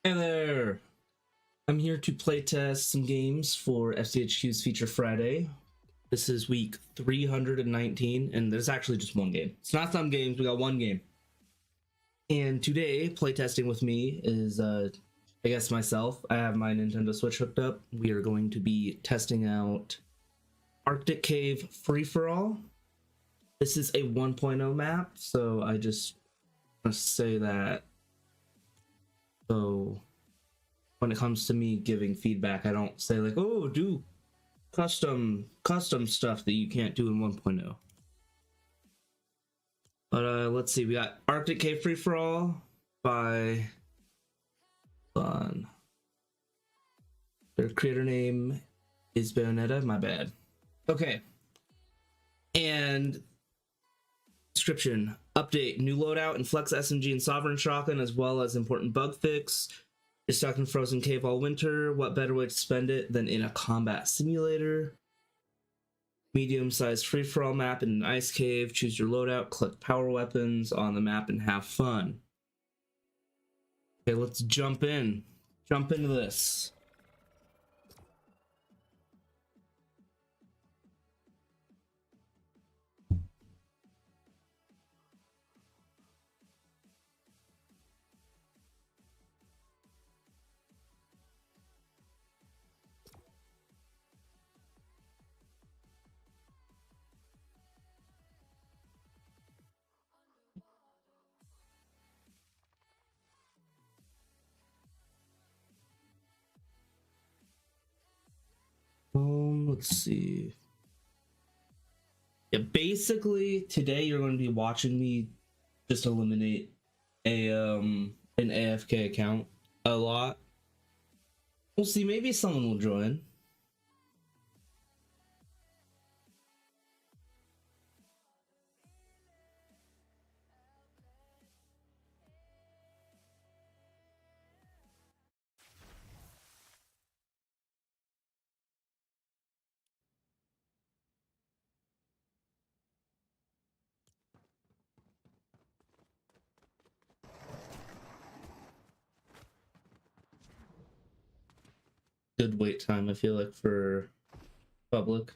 Hey there! I'm here to playtest some games for FCHQ's Feature Friday. This is week 319, and there's actually just one game. It's not some games, we got one game. And today, playtesting with me is, I guess, myself. I have my Nintendo Switch hooked up. We are going to be testing out Arctic Cave Free-for-All. This is a 1.0 map, so I just want to say that. So when it comes to me giving feedback, I don't say like, oh, do custom stuff that you can't do in 1.0. But let's see, we got Arctic Cave Free for All by their creator name is Bayonetta, my bad. Okay. And description: update, new loadout and flex SMG and sovereign shotgun, as well as important bug fix. You're stuck in frozen cave all winter. What better way to spend it than in a combat simulator? Medium-sized free-for-all map in an ice cave. Choose your loadout, collect power weapons on the map, and have fun. Okay, let's jump in. Jump into this. Let's see. Yeah, basically today you're going to be watching me just eliminate an AFK account a lot. We'll see, maybe someone will join. Good wait time, I feel like, for public.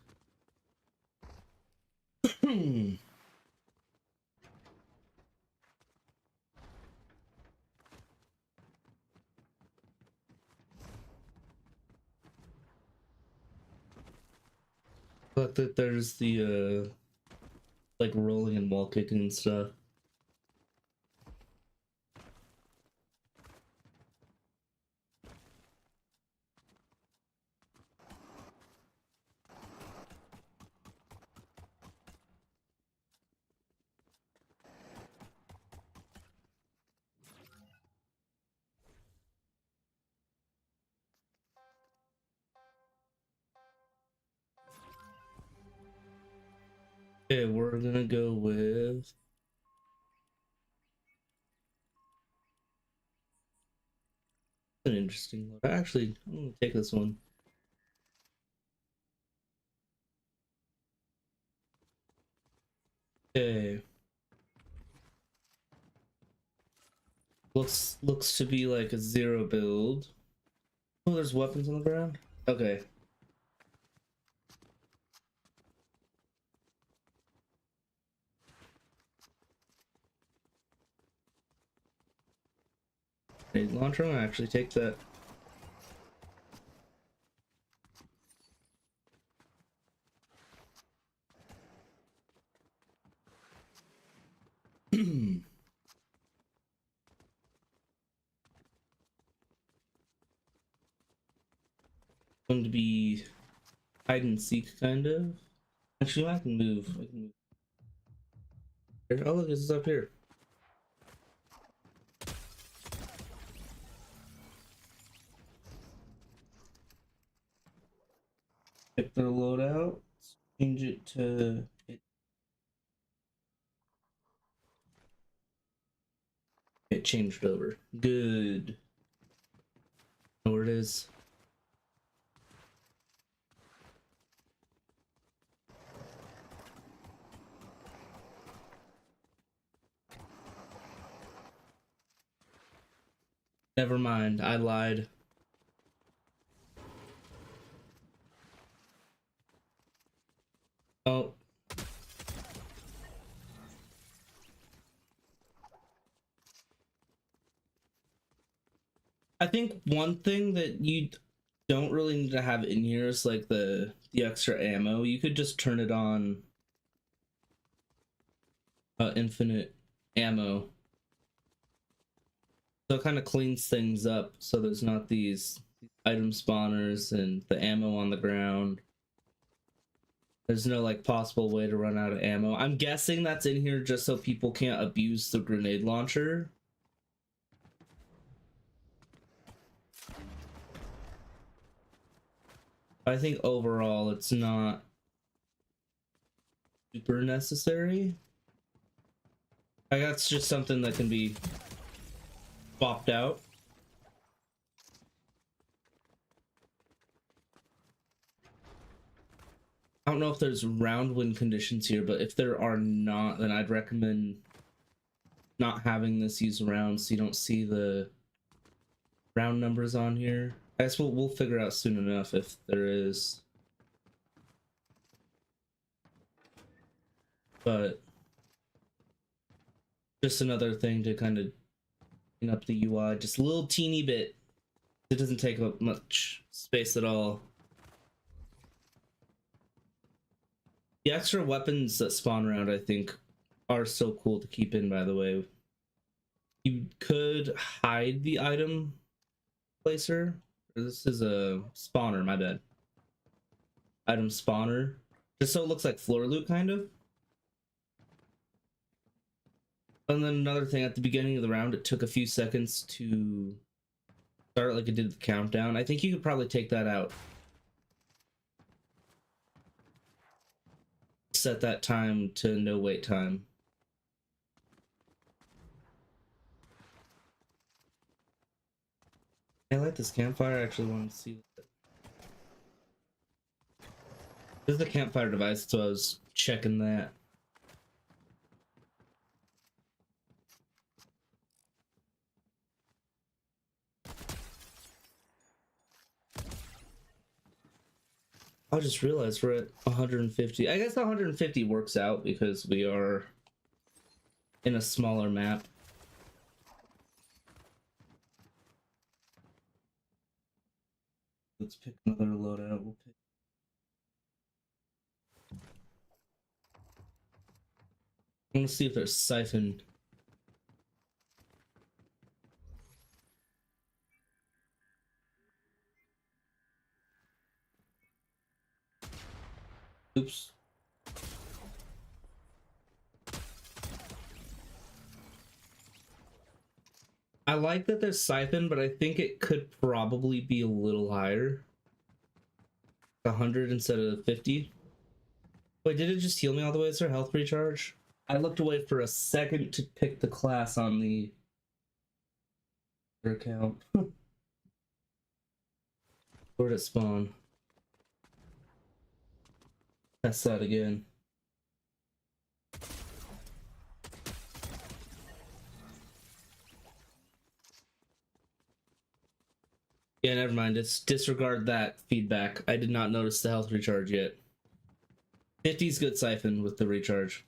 But that there's the like rolling and wall kicking and stuff. Okay, we're gonna go with an interesting one. Actually, I'm gonna take this one. Okay. Looks to be like a zero build. Oh, there's weapons on the ground? Okay. Grenade launcher, I'm gonna actually take that. Going to be hide and seek, kind of. Actually, I can move. I can move. Here. Oh, look, this is up here. Pick their loadout. Change it to it changed over. Good. Know where it is. Never mind, I lied. Oh. I think one thing that you don't really need to have in here is like the extra ammo. You could just turn it on infinite ammo. So it kind of cleans things up so there's not these item spawners and the ammo on the ground. There's no like possible way to run out of ammo. I'm guessing that's in here just so people can't abuse the grenade launcher. I think overall it's not super necessary. Like that's just something that can be swapped out. I don't know if there's round win conditions here, but if there are not, then I'd recommend not having this use rounds so you don't see the round numbers on here. I guess we'll figure out soon enough if there is. But just another thing to kind of clean up the UI just a little teeny bit. It doesn't take up much space at all. The extra weapons that spawn around, I think, are so cool to keep in, by the way. You could hide the item placer. This is a spawner, my bad. Item spawner. Just so it looks like floor loot, kind of. And then another thing, at the beginning of the round, it took a few seconds to start like it did the countdown. I think you could probably take that out. Set that time to no wait time. I like this campfire. I actually want to see that. This is the campfire device, so I was checking that. I just realized we're at 150. I guess 150 works out because we are in a smaller map. Let's pick another loadout. We'll pick. I want to see if there's siphon. Oops. I like that there's siphon, but I think it could probably be a little higher. 100 instead of 50. Wait, did it just heal me all the way? Is there health recharge? I looked away for a second to pick the class on the account. Where'd it spawn? Test that again. Yeah, never mind. It's disregard that feedback. I did not notice the health recharge yet. 50's good siphon with the recharge.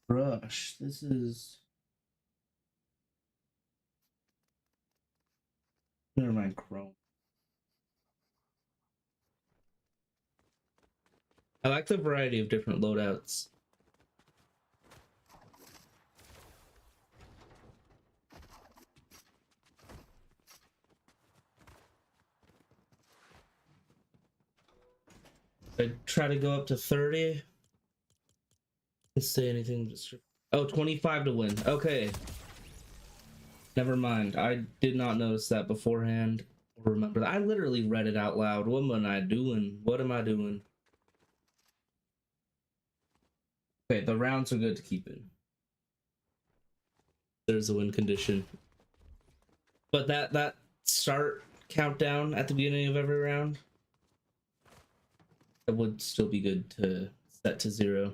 Brush. This is... Never mind, Chrome. I like the variety of different loadouts. I try to go up to 30. Let's say anything. Oh, 25 to win. Okay. Never mind. I did not notice that beforehand. Or remember that. I literally read it out loud. What am I doing? What am I doing? Okay, the rounds are good to keep in. There's a win condition. But that start countdown at the beginning of every round, that would still be good to set to 0.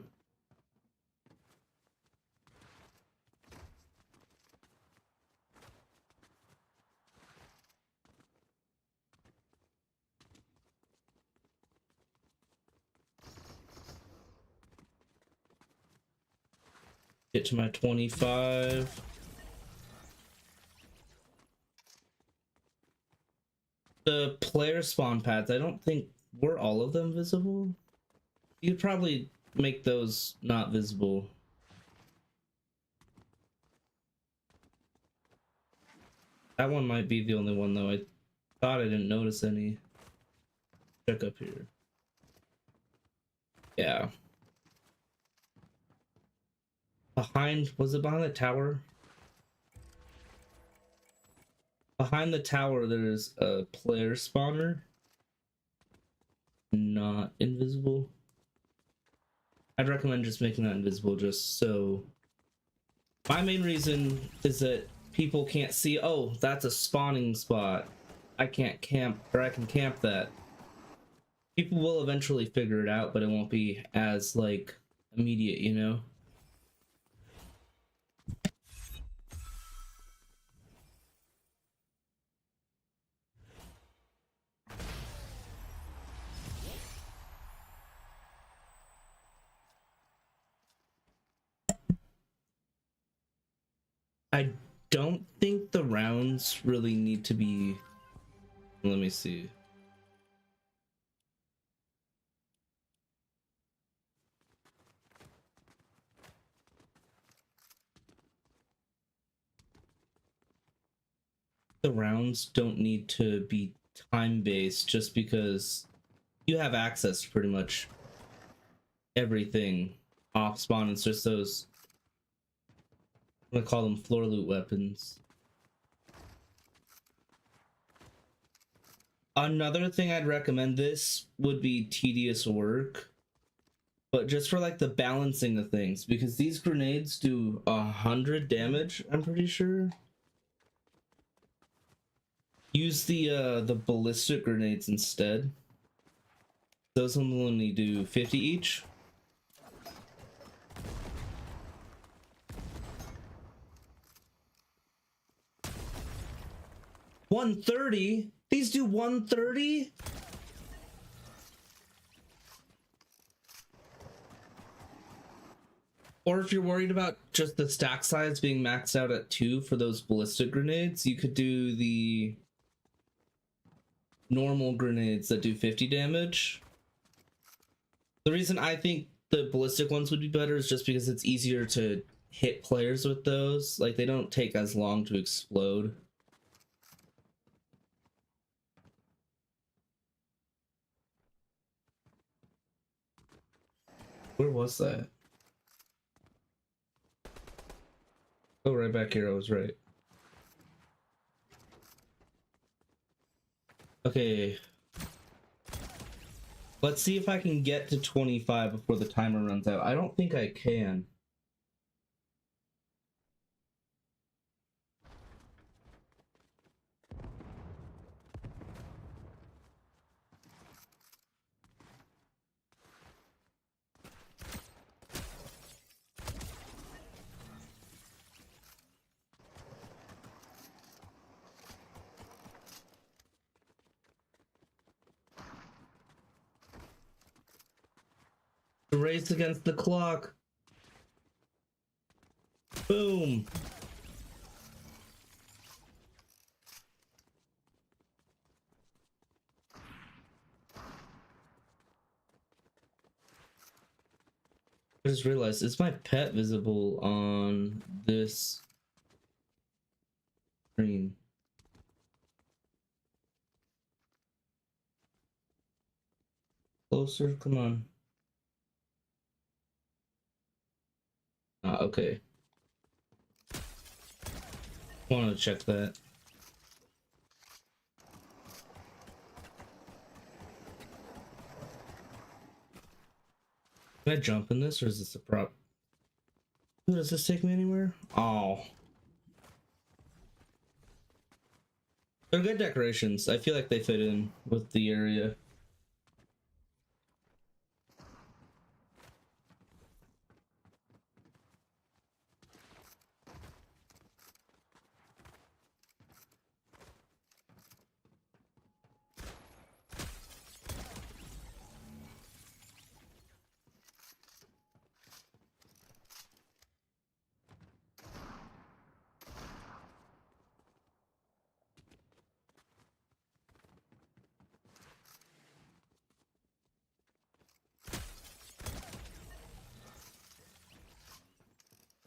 Get to my 25. The player spawn pads, I don't think were all of them visible. You'd probably make those not visible. That one might be the only one though. I thought I didn't notice any. Check up here. Yeah. Behind, was it behind the tower? Behind the tower, there's a player spawner. Not invisible. I'd recommend just making that invisible just so... My main reason is that people can't see, oh, that's a spawning spot. I can't camp, or I can camp that. People will eventually figure it out, but it won't be as, like, immediate, you know? I don't think the rounds really need to be... Let me see. The rounds don't need to be time-based just because you have access to pretty much everything off spawn. It's just those, I'm gonna call them floor loot weapons. Another thing I'd recommend, this would be tedious work, but just for like the balancing of things, because these grenades do 100 damage, I'm pretty sure. Use the ballistic grenades instead. Those only do 50 each. $130? These do $130? Or if you're worried about just the stack size being maxed out at 2 for those ballistic grenades, you could do the normal grenades that do 50 damage. The reason I think the ballistic ones would be better is just because it's easier to hit players with those. Like, they don't take as long to explode. Where was that? Oh, right back here, I was right. Okay. Let's see if I can get to 25 before the timer runs out. I don't think I can. The race against the clock. Boom. I just realized, is my pet visible on this screen? Closer, come on. Ah, okay. Wanted to check that. Can I jump in this, or is this a prop? Ooh, does this take me anywhere? Oh. They're good decorations. I feel like they fit in with the area.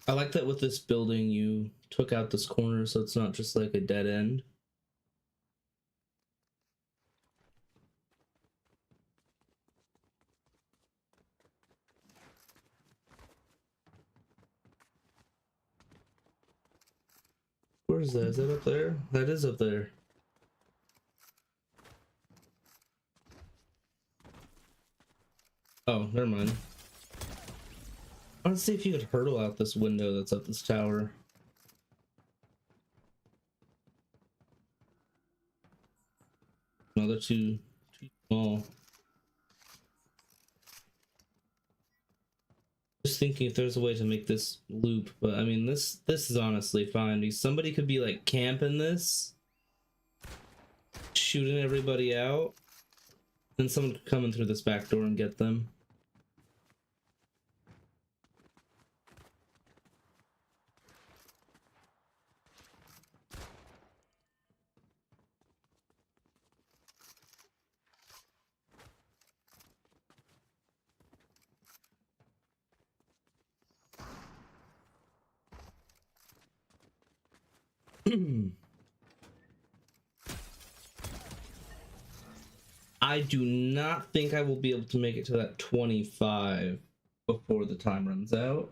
I like that with this building you took out this corner so it's not just like a dead end. Where is that? Is that up there? That is up there. Oh, never mind. I want to see if you could hurdle out this window that's up this tower. No, they're too small. Just thinking if there's a way to make this loop, but I mean this is honestly fine. Somebody could be like camping this, shooting everybody out, then someone could come in through this back door and get them. I do not think I will be able to make it to that 25 before the time runs out.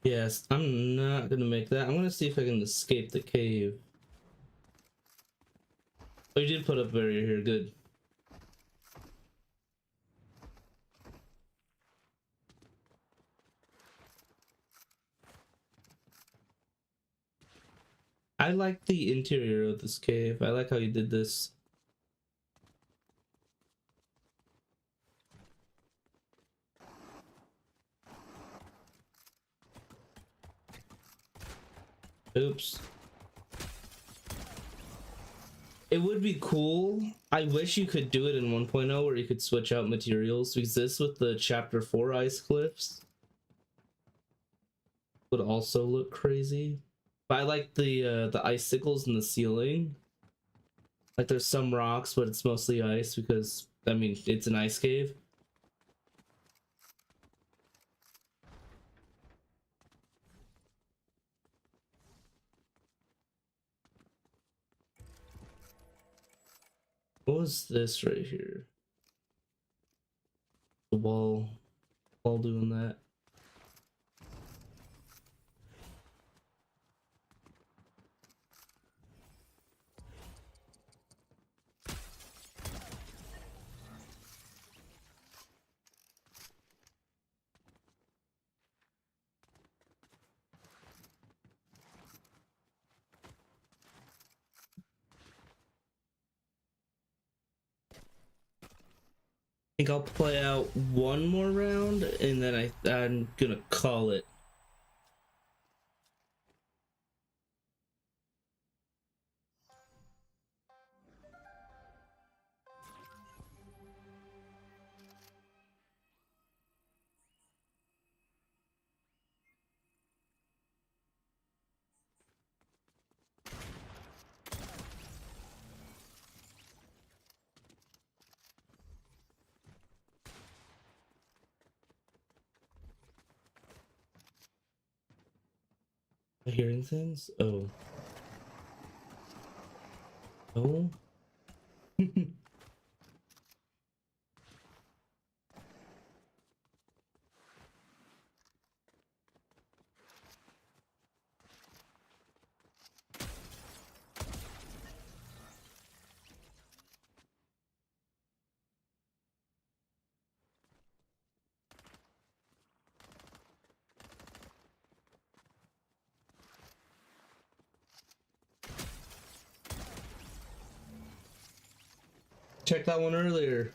Yes, I'm not gonna make that. I'm gonna see if I can escape the cave. Oh, you did put up a barrier here, good. I like the interior of this cave. I like how you did this. Oops. It would be cool. I wish you could do it in 1.0 where you could switch out materials, because this with the chapter 4 ice cliffs would also look crazy. But I like the icicles in the ceiling. Like there's some rocks, but it's mostly ice because I mean it's an ice cave. What was this right here? The wall doing that. I think I'll play out one more round and then I'm gonna call it. Hearing things? Oh. Oh. checked that one earlier.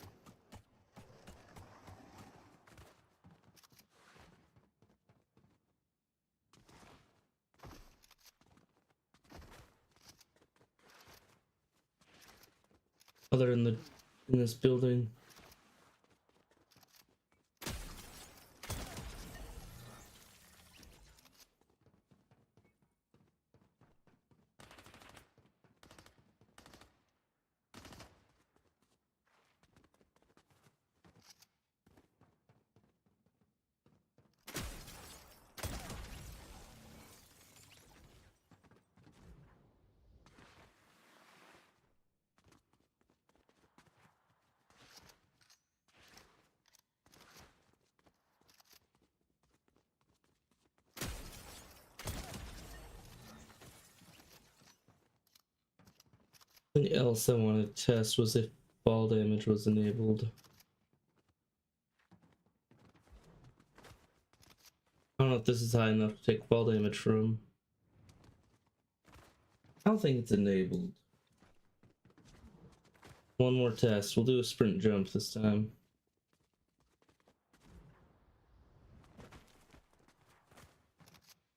Other in this building. Something else I wanted to test was if fall damage was enabled. I don't know if this is high enough to take fall damage from. I don't think it's enabled. One more test. We'll do a sprint jump this time.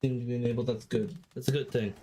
Seem to be enabled. That's good. That's a good thing.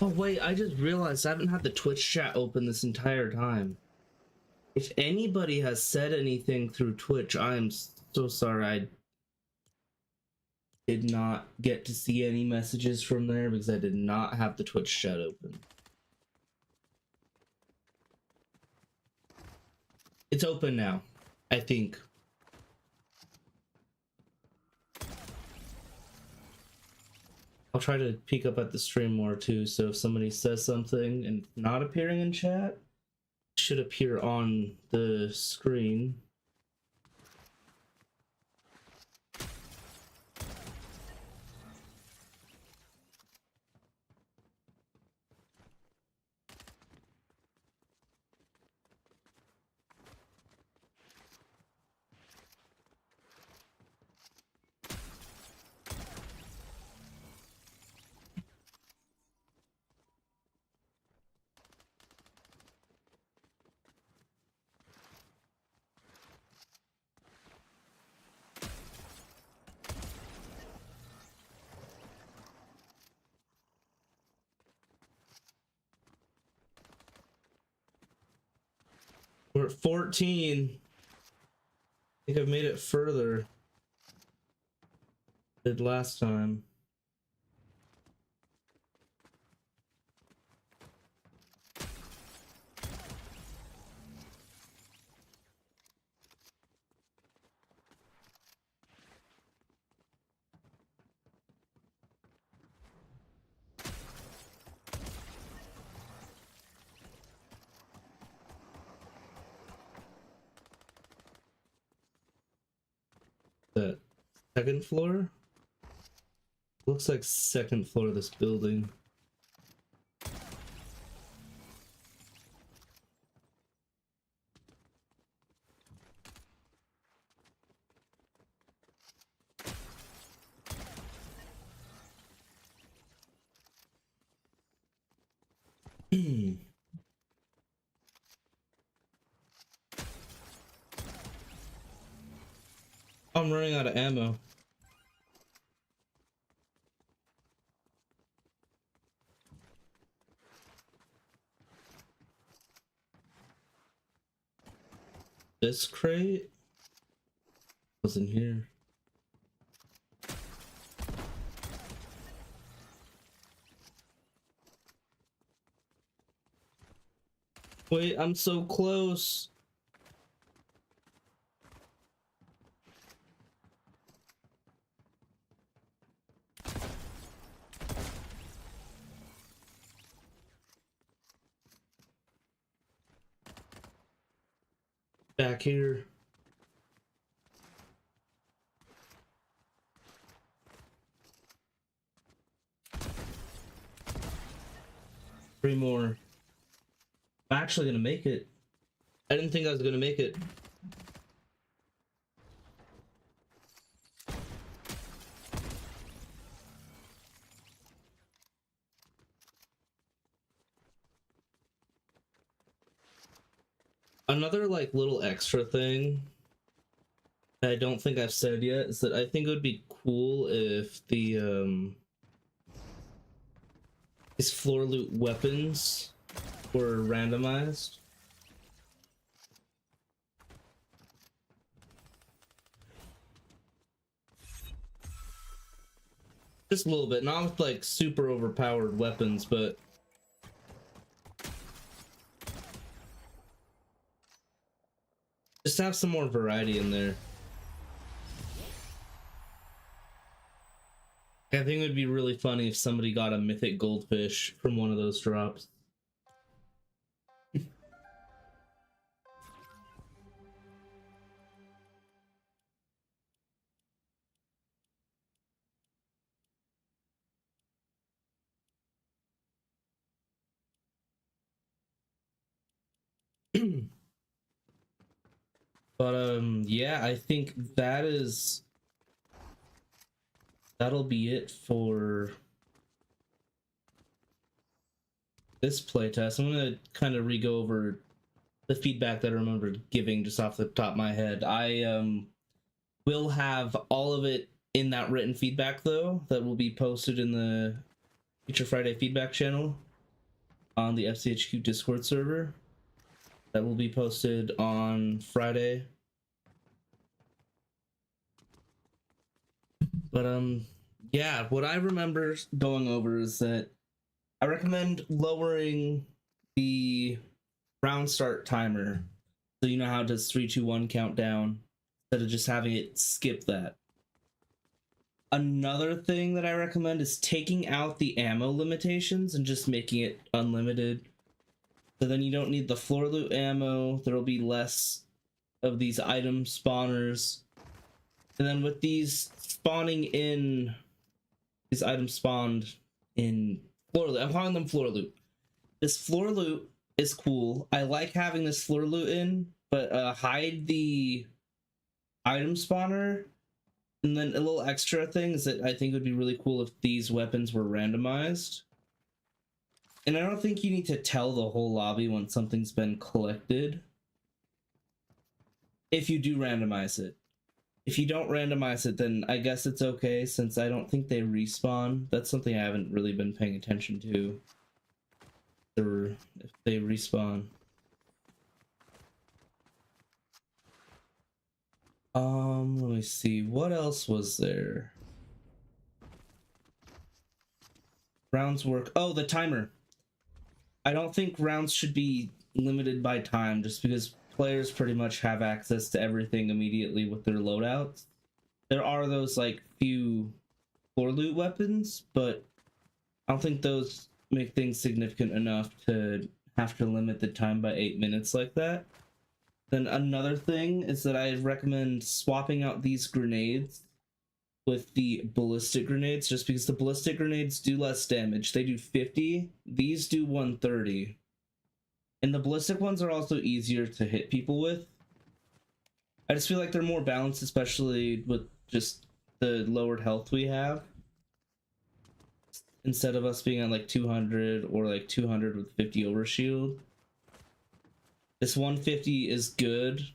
Oh wait, I just realized I haven't had the Twitch chat open this entire time. If anybody has said anything through Twitch, I am so sorry. I did not get to see any messages from there because I did not have the Twitch chat open. It's open now, I think. I'll try to peek up at the stream more too, so if somebody says something and not appearing in chat, it should appear on the screen. We're at 14. I think I've made it further than did last time. That second floor? Looks like second floor of this building. I'm running out of ammo. This crate wasn't here. Wait, I'm so close. Back here. Three more. I'm actually gonna make it. I didn't think I was gonna make it. Another like little extra thing that I don't think I've said yet is that I think it would be cool if the these floor loot weapons were randomized. Just a little bit, not with like super overpowered weapons, but just have some more variety in there. I think it would be really funny if somebody got a mythic goldfish from one of those drops. But yeah, I think that'll be it for this playtest. I'm gonna kind of re-go over the feedback that I remembered giving just off the top of my head. I will have all of it in that written feedback though, that will be posted in the Feature Friday feedback channel on the FCHQ Discord server. That will be posted on Friday. But yeah, what I remember going over is that I recommend lowering the round start timer, so you know how it does 3, 2, 1 countdown, instead of just having it skip that. Another thing that I recommend is taking out the ammo limitations and just making it unlimited. So then you don't need the floor loot ammo, there'll be less of these item spawners. And then with these spawning in, these items spawned in floor loot, I'm calling them floor loot. This floor loot is cool. I like having this floor loot in, but hide the item spawner. And then a little extra thing is that I think would be really cool if these weapons were randomized. And I don't think you need to tell the whole lobby when something's been collected, if you do randomize it. If you don't randomize it, then I guess it's okay, since I don't think they respawn. That's something I haven't really been paying attention to. Or if they respawn. Let me see. What else was there? Rounds work. Oh, the timer. I don't think rounds should be limited by time, just because players pretty much have access to everything immediately with their loadouts. There are those like few floor loot weapons, but I don't think those make things significant enough to have to limit the time by 8 minutes like that. Then another thing is that I recommend swapping out these grenades with the ballistic grenades, just because the ballistic grenades do less damage. They do 50, these do 130. And the ballistic ones are also easier to hit people with. I just feel like they're more balanced, especially with just the lowered health we have. Instead of us being at like 200 or like 200 with 50 overshield. This 150 is good.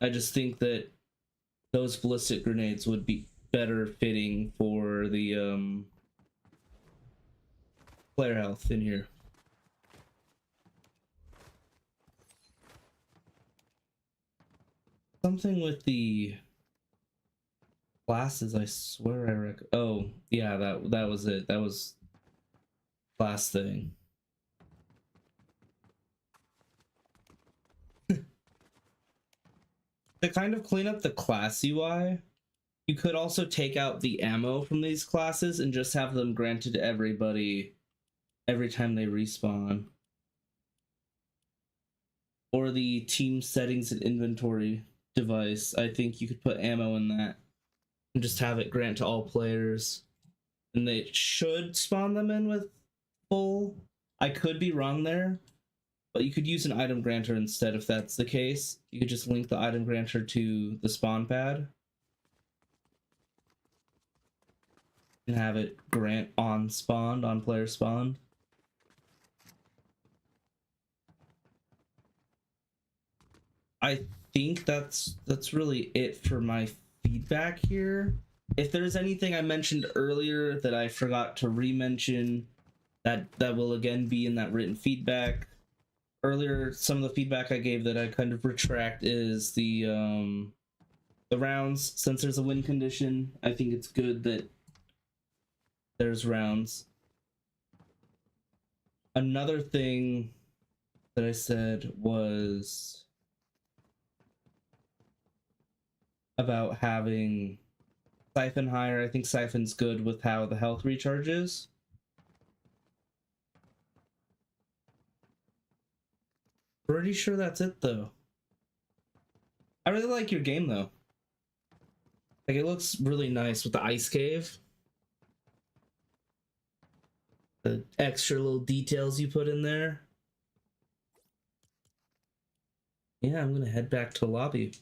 I just think that those ballistic grenades would be better fitting for the player health in here. something with the classes. I swear oh yeah, that was it. That was class thing. To kind of clean up the class UI, you could also take out the ammo from these classes and just have them granted to everybody every time they respawn. Or the team settings and inventory device. I think you could put ammo in that and just have it grant to all players. And they should spawn them in with full. I could be wrong there, but you could use an item granter instead if that's the case. You could just link the item granter to the spawn pad and have it grant on spawned, on player spawned. I think that's really it for my feedback here. If there's anything I mentioned earlier that I forgot to re-mention, that will again be in that written feedback. Earlier, some of the feedback I gave that I kind of retract is the rounds. Since there's a win condition, I think it's good that there's rounds. Another thing that I said was about having Siphon higher. I think Siphon's good with how the health recharges. Pretty sure that's it though. I really like your game though. Like, it looks really nice with the ice cave. The extra little details you put in there. Yeah, I'm gonna head back to the lobby.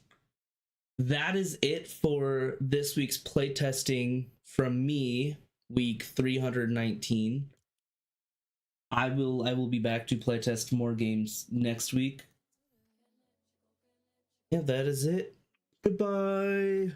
That is it for this week's playtesting from me, week 319. I will be back to playtest more games next week. Yeah, that is it. Goodbye.